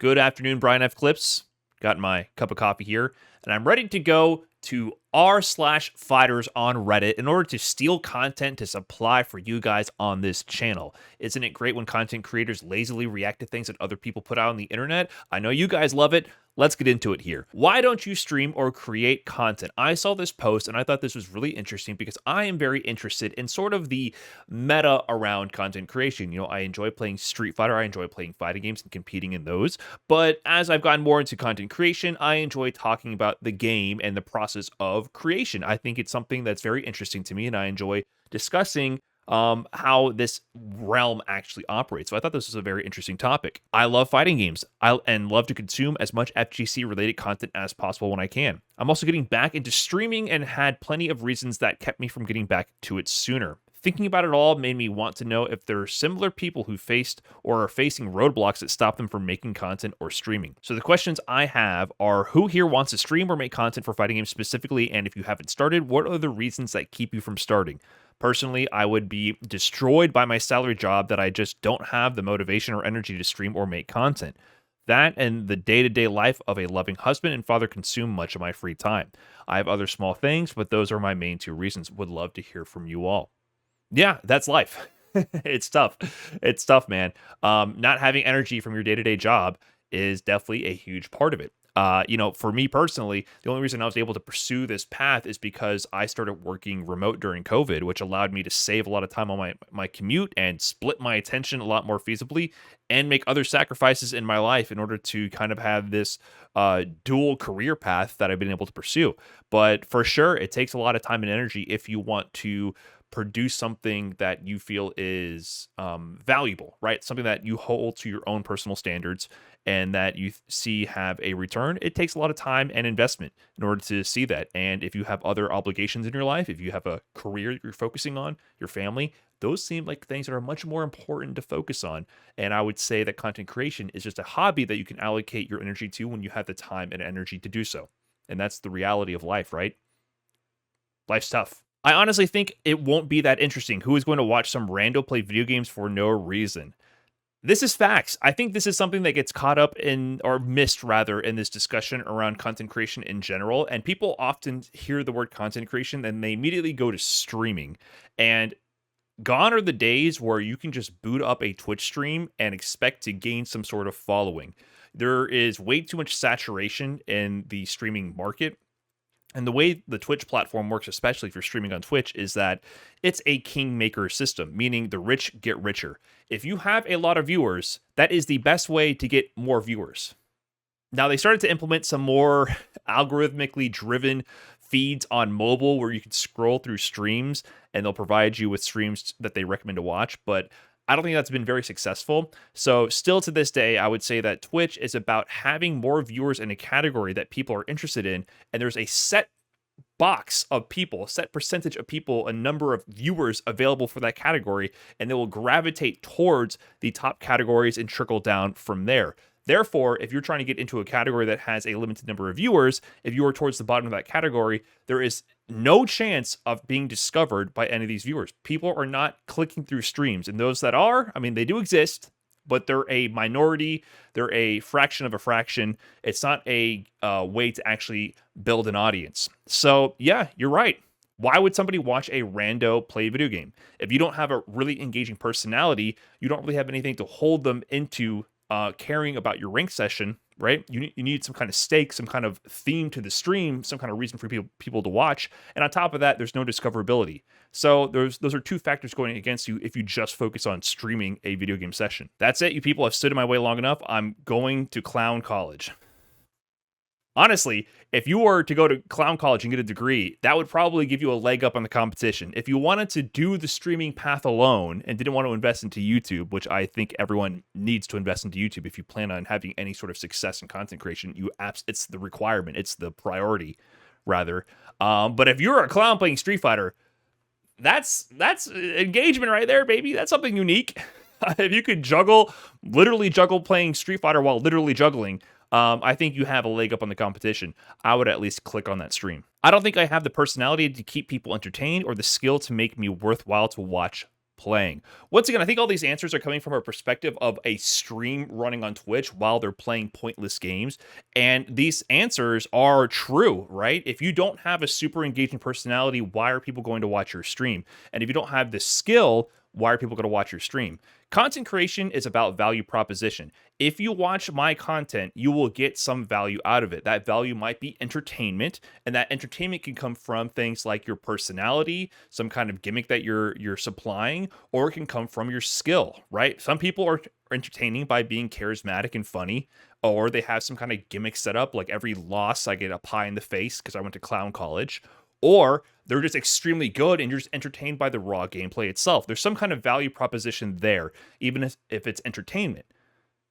Good afternoon, Brian F. Clips. Got my cup of coffee here, and I'm ready to go to r/fighters on Reddit in order to steal content to supply for you guys on this channel. Isn't it great when content creators lazily react to things that other people put out on the internet? I know you guys love it. Let's get into it here. Why don't you stream or create content? I saw this post and I thought this was really interesting because I am very interested in sort of the meta around content creation. I enjoy playing Street Fighter, I enjoy playing fighting games and competing in those. But as I've gotten more into content creation, I enjoy talking about the game and the process of creation. I think it's something that's very interesting to me, and I enjoy discussing how this realm actually operates. So I thought this was a very interesting topic. I love fighting games and love to consume as much FGC related content as possible when I can. I'm also getting back into streaming and had plenty of reasons that kept me from getting back to it sooner. Thinking about it all made me want to know if there are similar people who faced or are facing roadblocks that stop them from making content or streaming. So the questions I have are, who here wants to stream or make content for fighting games specifically? And if you haven't started, what are the reasons that keep you from starting? Personally, I would be destroyed by my salary job that I just don't have the motivation or energy to stream or make content. That and the day-to-day life of a loving husband and father consume much of my free time. I have other small things, but those are my main two reasons. Would love to hear from you all. Yeah, that's life. It's tough. It's tough, man. Not having energy from your day-to-day job is definitely a huge part of it. For me personally, the only reason I was able to pursue this path is because I started working remote during COVID, which allowed me to save a lot of time on my commute and split my attention a lot more feasibly and make other sacrifices in my life in order to kind of have this dual career path that I've been able to pursue. But for sure, it takes a lot of time and energy if you want to produce something that you feel is valuable, right? Something that you hold to your own personal standards and that you see have a return. It takes a lot of time and investment in order to see that. And if you have other obligations in your life, if you have a career that you're focusing on, your family, those seem like things that are much more important to focus on. And I would say that content creation is just a hobby that you can allocate your energy to when you have the time and energy to do so. And that's the reality of life, right? Life's tough. I honestly think it won't be that interesting. Who is going to watch some rando play video games for no reason? This is facts. I think this is something that gets caught up in, or missed rather, in this discussion around content creation in general. And people often hear the word content creation and they immediately go to streaming. And gone are the days where you can just boot up a Twitch stream and expect to gain some sort of following. There is way too much saturation in the streaming market. And the way the Twitch platform works, especially if you're streaming on Twitch, is that it's a kingmaker system, meaning the rich get richer. If you have a lot of viewers, that is the best way to get more viewers. Now, they started to implement some more algorithmically driven feeds on mobile where you can scroll through streams and they'll provide you with streams that they recommend to watch. But I don't think that's been very successful. So still to this day, I would say that Twitch is about having more viewers in a category that people are interested in. And there's a set box of people, set percentage of people, a number of viewers available for that category, and they will gravitate towards the top categories and trickle down from there. Therefore, if you're trying to get into a category that has a limited number of viewers, if you are towards the bottom of that category, there is no chance of being discovered by any of these viewers. People are not clicking through streams. And those that are, I mean, they do exist, but they're a minority. They're a fraction of a fraction. It's not a way to actually build an audience. So, yeah, you're right. Why would somebody watch a rando play a video game? If you don't have a really engaging personality, you don't really have anything to hold them into caring about your rank session, right? You need some kind of stake, some kind of theme to the stream, some kind of reason for people to watch. And on top of that, there's no discoverability. So those are two factors going against you if you just focus on streaming a video game session. That's it, you people have stood in my way long enough. I'm going to clown college. Honestly, if you were to go to clown college and get a degree, that would probably give you a leg up on the competition. If you wanted to do the streaming path alone and didn't want to invest into YouTube, which I think everyone needs to invest into YouTube if you plan on having any sort of success in content creation, it's the requirement, it's the priority, rather. But if you're a clown playing Street Fighter, that's engagement right there, baby. That's something unique. If you could literally juggle playing Street Fighter while literally juggling, I think you have a leg up on the competition. I would at least click on that stream. I don't think I have the personality to keep people entertained or the skill to make me worthwhile to watch playing. Once again, I think all these answers are coming from a perspective of a stream running on Twitch while they're playing pointless games. And these answers are true, right? If you don't have a super engaging personality, why are people going to watch your stream? And if you don't have the skill, why are people going to watch your stream? Content creation is about value proposition. If you watch my content, you will get some value out of it. That value might be entertainment, and that entertainment can come from things like your personality, some kind of gimmick that you're supplying, or it can come from your skill, right? Some people are entertaining by being charismatic and funny, or they have some kind of gimmick set up, like every loss I get a pie in the face because I went to clown college, or they're just extremely good and you're just entertained by the raw gameplay itself. There's some kind of value proposition there, even if it's entertainment.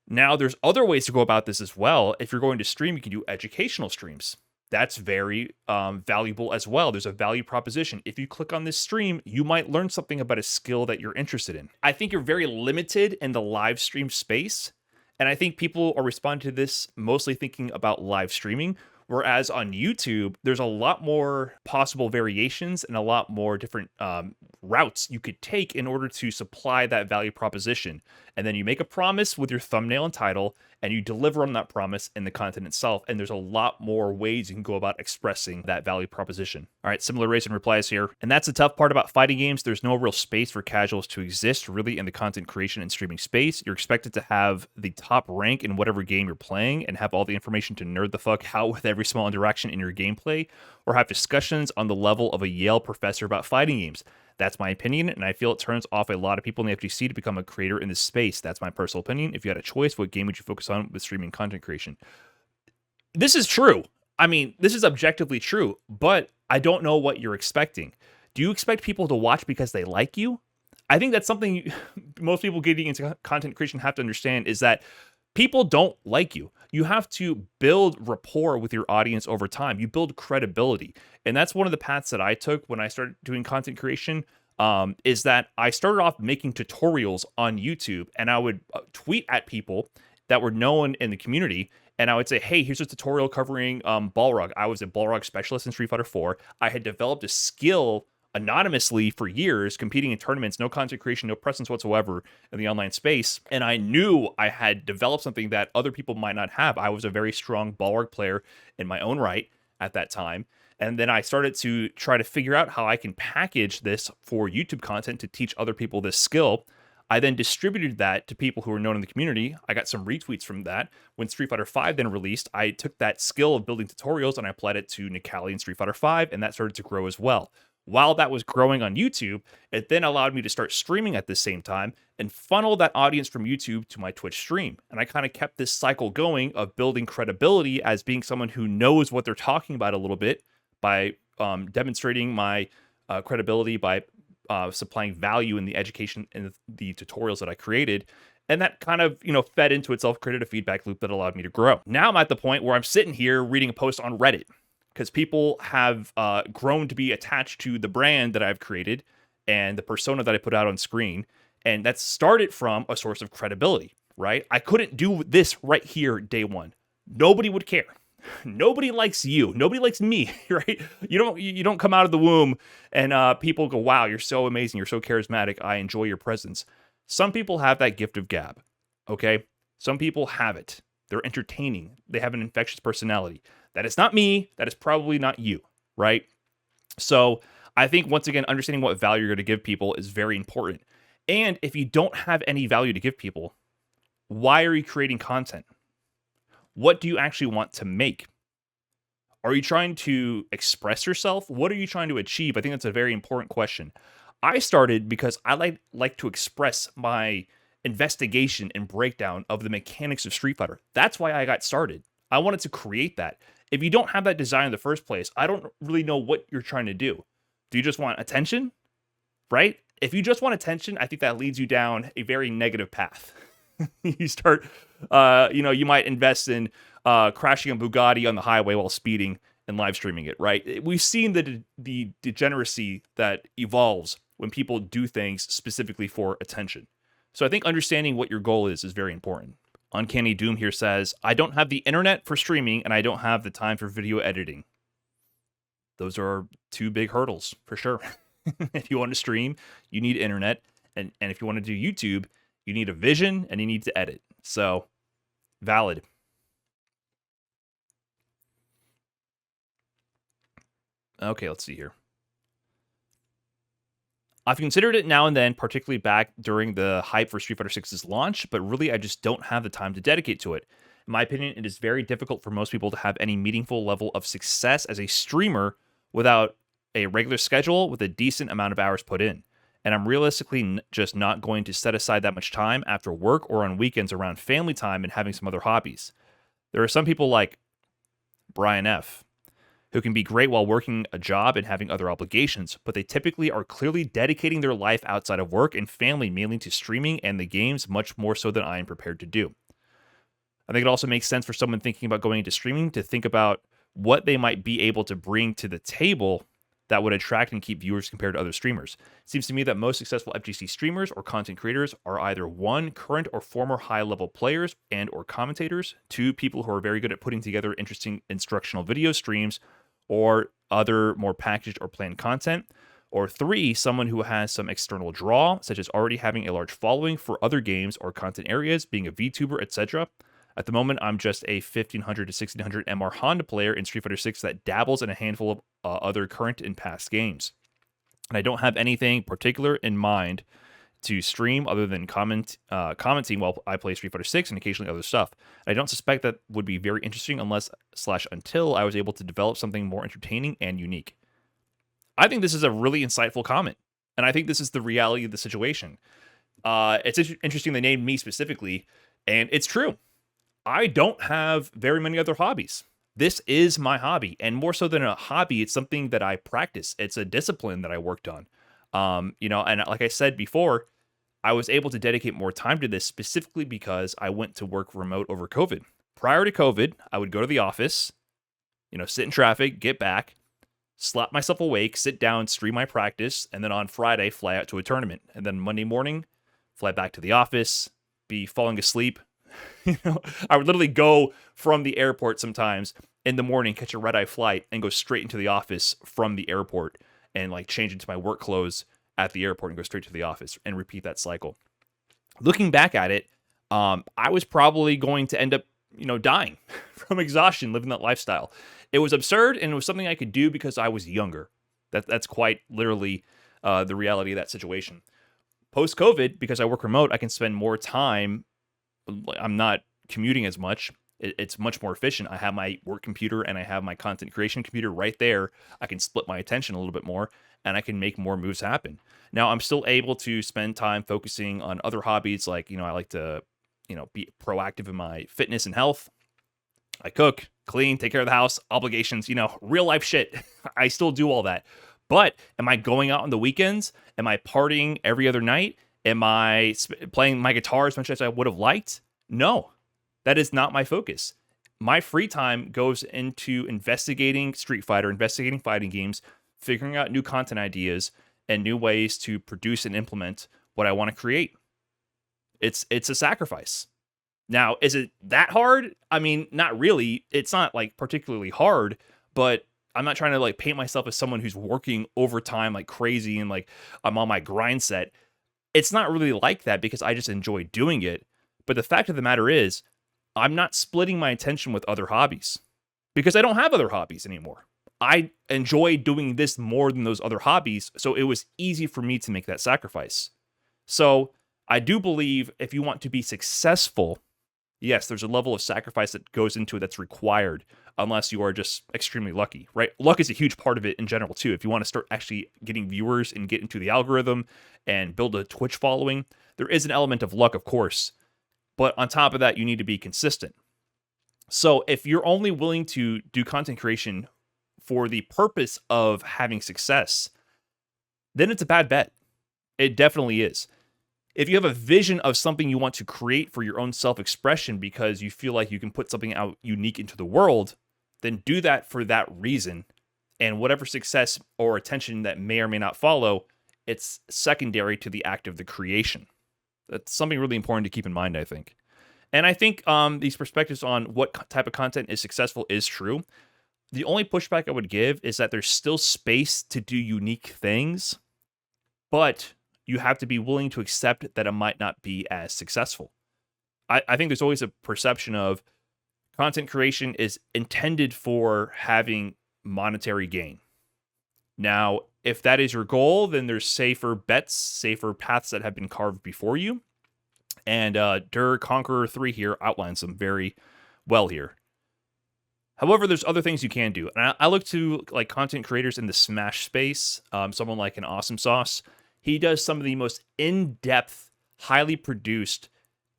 Now, there's other ways to go about this as well. If you're going to stream, you can do educational streams. That's very valuable as well. There's a value proposition. If you click on this stream, you might learn something about a skill that you're interested in. I think you're very limited in the live stream space. And I think people are responding to this mostly thinking about live streaming. Whereas on YouTube, there's a lot more possible variations and a lot more different routes you could take in order to supply that value proposition. And then you make a promise with your thumbnail and title, and you deliver on that promise in the content itself. And there's a lot more ways you can go about expressing that value proposition. All right, similar race and replies here. And that's the tough part about fighting games. There's no real space for casuals to exist really in the content creation and streaming space. You're expected to have the top rank in whatever game you're playing and have all the information to nerd the fuck out with every small interaction in your gameplay, or have discussions on the level of a Yale professor about fighting games. That's my opinion, and I feel it turns off a lot of people in the FGC to become a creator in this space. That's my personal opinion. If you had a choice, what game would you focus on with streaming content creation? This is true. I mean, this is objectively true, but I don't know what you're expecting. Do you expect people to watch because they like you? I think that's something most people getting into content creation have to understand, is that people don't like you. You have to build rapport with your audience over time. You build credibility. And that's one of the paths that I took when I started doing content creation, is that I started off making tutorials on YouTube, and I would tweet at people that were known in the community, and I would say, hey, here's a tutorial covering Balrog. I was a Balrog specialist in Street Fighter 4. I had developed a skill anonymously for years, competing in tournaments, no content creation, no presence whatsoever in the online space. And I knew I had developed something that other people might not have. I was a very strong Balrog player in my own right at that time. And then I started to try to figure out how I can package this for YouTube content to teach other people this skill. I then distributed that to people who were known in the community. I got some retweets from that. When Street Fighter V then released, I took that skill of building tutorials and I applied it to Necalli and Street Fighter V, and that started to grow as well. While that was growing on YouTube, it then allowed me to start streaming at the same time and funnel that audience from YouTube to my Twitch stream. And I kind of kept this cycle going of building credibility as being someone who knows what they're talking about a little bit by demonstrating my credibility by supplying value in the education and the tutorials that I created. And that kind of, fed into itself, created a feedback loop that allowed me to grow. Now I'm at the point where I'm sitting here reading a post on Reddit, because people have grown to be attached to the brand that I've created and the persona that I put out on screen. And that started from a source of credibility, right? I couldn't do this right here day one. Nobody would care. Nobody likes you. Nobody likes me, right? You don't come out of the womb and people go, wow, you're so amazing. You're so charismatic. I enjoy your presence. Some people have that gift of gab, okay? Some people have it. They're entertaining. They have an infectious personality. That is not me. That is probably not you, right? So I think, once again, understanding what value you're going to give people is very important. And if you don't have any value to give people, why are you creating content? What do you actually want to make? Are you trying to express yourself? What are you trying to achieve? I think that's a very important question. I started because I like to express my investigation and breakdown of the mechanics of Street Fighter. That's why I got started. I wanted to create that. If you don't have that design in the first place, I don't really know what you're trying to do. Do you just want attention? Right? If you just want attention, I think that leads you down a very negative path. You start, you might invest in crashing a Bugatti on the highway while speeding and live streaming it, right? We've seen the degeneracy that evolves when people do things specifically for attention. So I think understanding what your goal is very important. Uncanny Doom here says, I don't have the internet for streaming and I don't have the time for video editing. Those are two big hurdles for sure. If you want to stream, you need internet And if you want to do YouTube, you need a vision and you need to edit. So, valid. Okay, let's see here. I've considered it now and then, particularly back during the hype for Street Fighter 6's launch, but really I just don't have the time to dedicate to it. In my opinion, it is very difficult for most people to have any meaningful level of success as a streamer without a regular schedule with a decent amount of hours put in. And I'm realistically just not going to set aside that much time after work or on weekends around family time and having some other hobbies. There are some people like Brian F., who can be great while working a job and having other obligations, but they typically are clearly dedicating their life outside of work and family mainly to streaming and the games much more so than I am prepared to do. I think it also makes sense for someone thinking about going into streaming to think about what they might be able to bring to the table that would attract and keep viewers compared to other streamers. It seems to me that most successful FGC streamers or content creators are either one, current or former high-level players and or commentators, two, people who are very good at putting together interesting instructional video streams or other more packaged or planned content, or three, someone who has some external draw, such as already having a large following for other games or content areas, being a VTuber, etc. At the moment, I'm just a 1500 to 1600 MR Honda player in Street Fighter 6 that dabbles in a handful of other current and past games. And I don't have anything particular in mind to stream other than commenting while I play Street Fighter 6 and occasionally other stuff. I don't suspect that would be very interesting until I was able to develop something more entertaining and unique. I think this is a really insightful comment, and I think this is the reality of the situation. It's interesting they named me specifically, and it's true. I don't have very many other hobbies. This is my hobby, and more so than a hobby, it's something that I practice. It's a discipline that I worked on. And like I said before, I was able to dedicate more time to this specifically because I went to work remote over COVID. Prior to COVID, I would go to the office, sit in traffic, get back, slap myself awake, sit down, stream my practice, and then on Friday, fly out to a tournament. And then Monday morning, fly back to the office, be falling asleep. I would literally go from the airport sometimes in the morning, catch a red-eye flight, and go straight into the office from the airport and change into my work clothes at the airport and go straight to the office and repeat that cycle. Looking back at it, I was probably going to end up, dying from exhaustion living that lifestyle. It was absurd, and it was something I could do because I was younger. That's quite literally the reality of that situation. Post-COVID, because I work remote, I can spend more time. I'm not commuting as much. It's much more efficient. I have my work computer and I have my content creation computer right there. I can split my attention a little bit more and I can make more moves happen. Now, I'm still able to spend time focusing on other hobbies. Like, I like to, be proactive in my fitness and health. I cook, clean, take care of the house, obligations, real life shit. I still do all that. But am I going out on the weekends? Am I partying every other night? Am I playing my guitar as much as I would have liked? No, that is not my focus. My free time goes into investigating Street Fighter, investigating fighting games, figuring out new content ideas, and new ways to produce and implement what I want to create. It's a sacrifice. Now, is it that hard? I mean, not really. It's not particularly hard, but I'm not trying to paint myself as someone who's working overtime like crazy and I'm on my grind set. It's not really like that because I just enjoy doing it. But the fact of the matter is, I'm not splitting my attention with other hobbies because I don't have other hobbies anymore. I enjoy doing this more than those other hobbies, so it was easy for me to make that sacrifice. So I do believe if you want to be successful, yes, there's a level of sacrifice that goes into it that's required unless you are just extremely lucky, right? Luck is a huge part of it in general, too. If you want to start actually getting viewers and get into the algorithm and build a Twitch following, there is an element of luck, of course. But on top of that, you need to be consistent. So if you're only willing to do content creation for the purpose of having success, then it's a bad bet. It definitely is. If you have a vision of something you want to create for your own self-expression because you feel like you can put something out unique into the world, then do that for that reason. And whatever success or attention that may or may not follow, it's secondary to the act of the creation. That's something really important to keep in mind, I think. And I think these perspectives on what type of content is successful is true. The only pushback I would give is that there's still space to do unique things, but you have to be willing to accept that it might not be as successful. I think there's always a perception of content creation is intended for having monetary gain. Now, if that is your goal, then there's safer bets, safer paths that have been carved before you. And Der Conqueror 3 here outlines them very well here. However, there's other things you can do. And I look to like content creators in the Smash space, someone like an Awesome Sauce. He does some of the most in-depth, highly produced,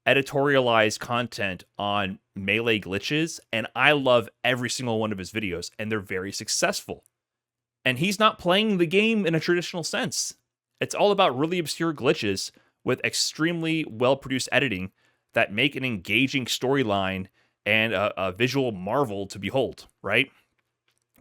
editorialized content on melee glitches, and I love every single one of his videos, and they're very successful. And he's not playing the game in a traditional sense. It's all about really obscure glitches with extremely well-produced editing that make an engaging storyline and a visual marvel to behold, right?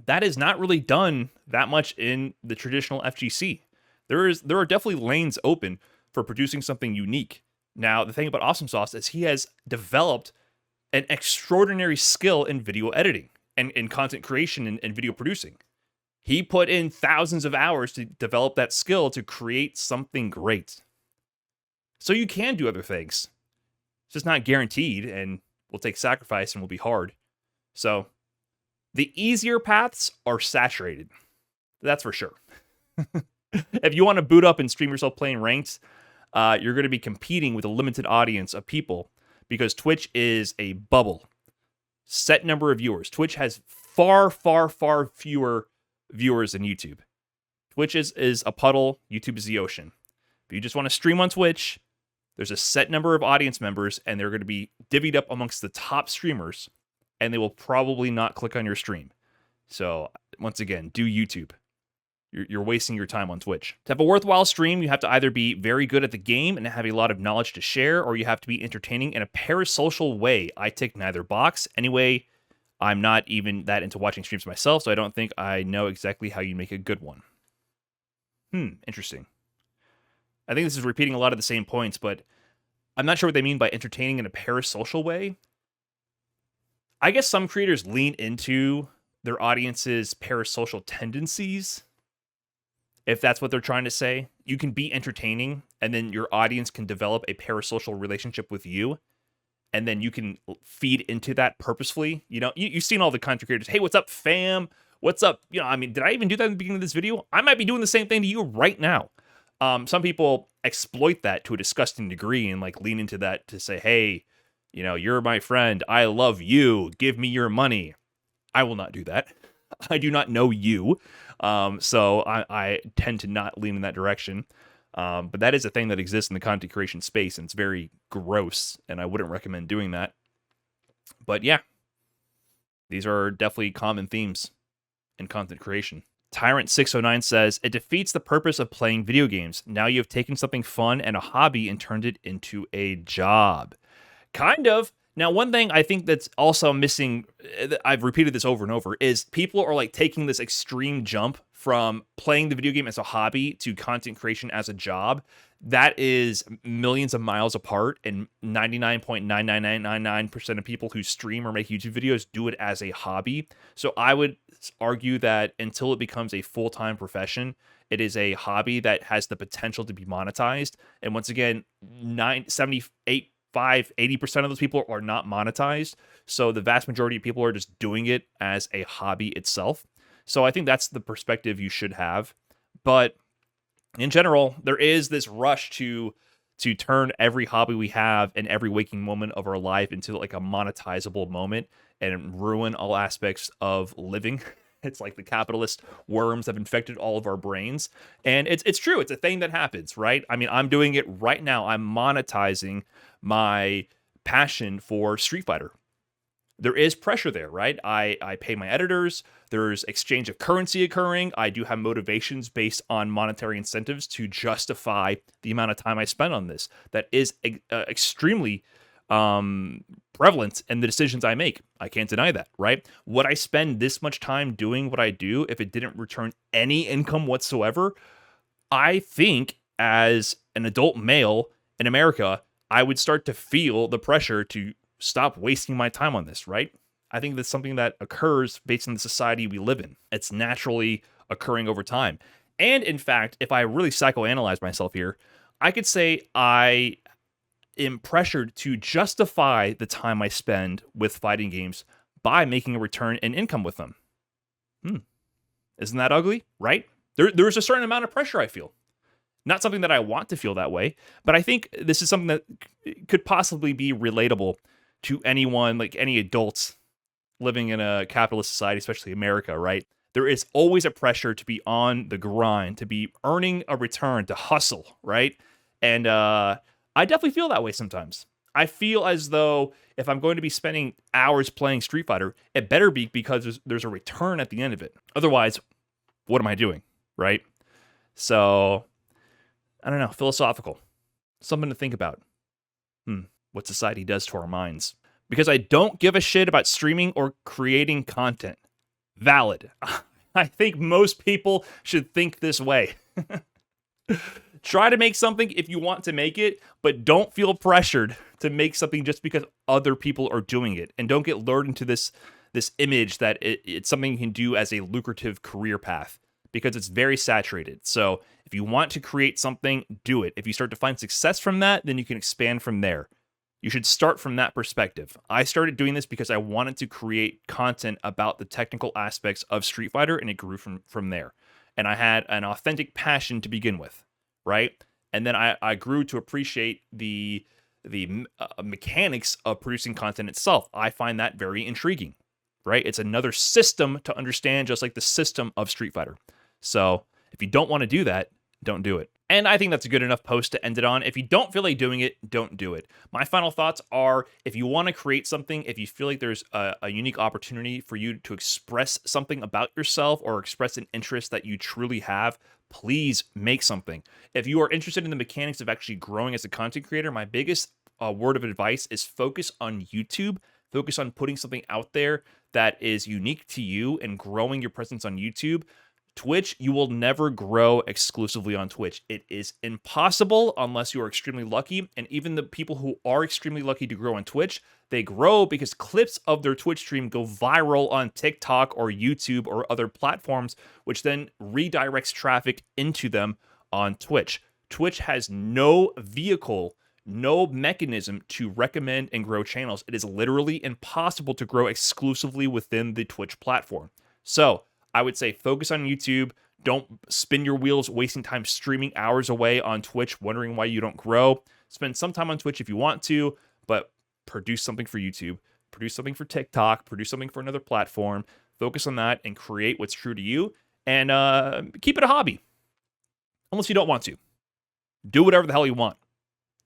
That is not really done that much in the traditional FGC. There are definitely lanes open for producing something unique. Now, the thing about Awesome Sauce is he has developed an extraordinary skill in video editing and in content creation and video producing. He put in thousands of hours to develop that skill to create something great. So you can do other things. It's just not guaranteed and will take sacrifice and will be hard. So the easier paths are saturated. That's for sure. If you want to boot up and stream yourself playing ranked, you're going to be competing with a limited audience of people because Twitch is a bubble. Set number of viewers. Twitch has far, far, far fewer viewers than YouTube. Twitch is a puddle. YouTube is the ocean. If you just want to stream on Twitch, there's a set number of audience members, and they're going to be divvied up amongst the top streamers, and they will probably not click on your stream. So, once again, do YouTube. You're wasting your time on Twitch. To have a worthwhile stream, you have to either be very good at the game and have a lot of knowledge to share, or you have to be entertaining in a parasocial way. I tick neither box. Anyway, I'm not even that into watching streams myself, so I don't think I know exactly how you make a good one. Interesting. I think this is repeating a lot of the same points, but I'm not sure what they mean by entertaining in a parasocial way. I guess some creators lean into their audience's parasocial tendencies, if that's what they're trying to say. You can be entertaining, and then your audience can develop a parasocial relationship with you, and then you can feed into that purposefully. You know, you've seen all the content creators. Hey, what's up, fam? What's up? You know, I mean, did I even do that in the beginning of this video? I might be doing the same thing to you right now. Some people exploit that to a disgusting degree and like lean into that to say, hey, you know, you're my friend. I love you. Give me your money. I will not do that. I do not know you. So I tend to not lean in that direction. But that is a thing that exists in the content creation space, and it's very gross, and I wouldn't recommend doing that. But yeah, these are definitely common themes in content creation. Tyrant609 says, it defeats the purpose of playing video games. Now you have taken something fun and a hobby and turned it into a job. Kind of. Now, one thing I think that's also missing, I've repeated this over and over, is people are like taking this extreme jump from playing the video game as a hobby to content creation as a job. That is millions of miles apart, and 99.99999% of people who stream or make YouTube videos do it as a hobby. So I would argue that until it becomes a full-time profession, it is a hobby that has the potential to be monetized. And once again, 80% of those people are not monetized. So the vast majority of people are just doing it as a hobby itself. So I think that's the perspective you should have. But in general, there is this rush to turn every hobby we have and every waking moment of our life into like a monetizable moment and ruin all aspects of living. It's like the capitalist worms have infected all of our brains. And it's true. It's a thing that happens, right? I mean, I'm doing it right now. I'm monetizing my passion for Street Fighter. There is pressure there, right? I pay my editors. There's exchange of currency occurring. I do have motivations based on monetary incentives to justify the amount of time I spend on this. That is extremely prevalent in the decisions I make. I can't deny that, right? Would I spend this much time doing what I do if it didn't return any income whatsoever? I think as an adult male in America, I would start to feel the pressure to stop wasting my time on this, right? I think that's something that occurs based on the society we live in. It's naturally occurring over time. And in fact, if I really psychoanalyze myself here, I could say I am pressured to justify the time I spend with fighting games by making a return in income with them. Isn't that ugly? Right? There's a certain amount of pressure I feel. Not something that I want to feel that way, but I think this is something that could possibly be relatable to anyone, like any adults living in a capitalist society, especially America, right? There is always a pressure to be on the grind, to be earning a return, to hustle, right? And I definitely feel that way sometimes. I feel as though if I'm going to be spending hours playing Street Fighter, it better be because there's a return at the end of it. Otherwise, what am I doing, right? So, I don't know, philosophical. Something to think about. What society does to our minds. Because I don't give a shit about streaming or creating content. Valid. I think most people should think this way. Try to make something if you want to make it, but don't feel pressured to make something just because other people are doing it. And don't get lured into this image that it's something you can do as a lucrative career path, because it's very saturated. So if you want to create something, do it. If you start to find success from that, then you can expand from there. You should start from that perspective. I started doing this because I wanted to create content about the technical aspects of Street Fighter, and it grew from there. And I had an authentic passion to begin with, right? And then I grew to appreciate the mechanics of producing content itself. I find that very intriguing, right? It's another system to understand, just like the system of Street Fighter. So if you don't want to do that, don't do it. And I think that's a good enough post to end it on. If you don't feel like doing it, don't do it. My final thoughts are, if you want to create something, if you feel like there's a unique opportunity for you to express something about yourself or express an interest that you truly have, please make something. If you are interested in the mechanics of actually growing as a content creator, my biggest word of advice is focus on YouTube. Focus on putting something out there that is unique to you and growing your presence on YouTube. Twitch, you will never grow exclusively on Twitch. It is impossible unless you are extremely lucky. And even the people who are extremely lucky to grow on Twitch, they grow because clips of their Twitch stream go viral on TikTok or YouTube or other platforms, which then redirects traffic into them on Twitch. Twitch has no vehicle, no mechanism to recommend and grow channels. It is literally impossible to grow exclusively within the Twitch platform. So I would say focus on YouTube. Don't spin your wheels wasting time streaming hours away on Twitch, wondering why you don't grow. Spend some time on Twitch if you want to, but produce something for YouTube, produce something for TikTok, produce something for another platform. Focus on that and create what's true to you, and keep it a hobby. Unless you don't want to. Do whatever the hell you want.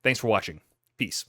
Thanks for watching. Peace.